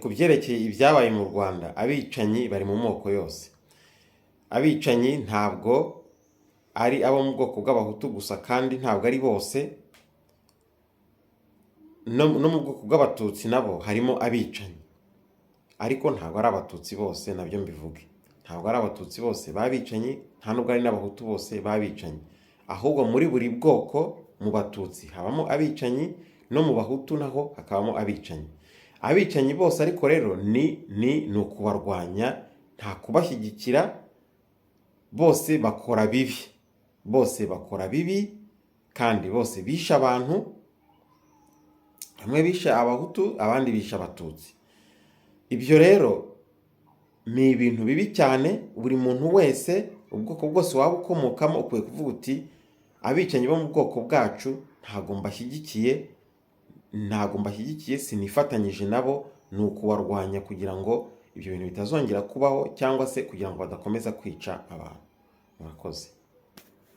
ku byerekeye ibyabaye mu Rwanda, abicanyi bari mu moko yose. Abicanyi ntabwo ari abo mu bwoko bw'abahutu gusa, kandi ntabwo ari bose. No mu bwoko bw'abatutsi nabo harimo abicanyi, ariko ntabwo ari abatutsi bose, nabyo mbivuge. Ntabwo ari abatutsi bose babicanyi, nta nubwo ari n'abahutu bose babicanyi. Ahubwo muri buri bwoko, mu batutsi habamo abicanyi, no mu bahutu naho hakabamo abicanyi. Abicanyi bose ariko rero ni ukubarwanya, nta kubashyigikira. Bose bakora bibi, bose bakora bibi, kandi bose bishe abantu. Bamwe bishe abahutu, abandi bishe abatutsi. Ibyo rero ni ibintu bibi cyane. Buri muntu wese, ubwoko bwose waba ukomokamo, ukwiye kuvuga uti abicanyi bo mu bwoko bwacu ntago mbashyigikiye, sinifatanyije nabo. Ni ukubarwanya kugira ngo ibyo bintu bitazongera kubaho, cyangwa se kugira ngo badakomeza kwica abantu. Murakoze.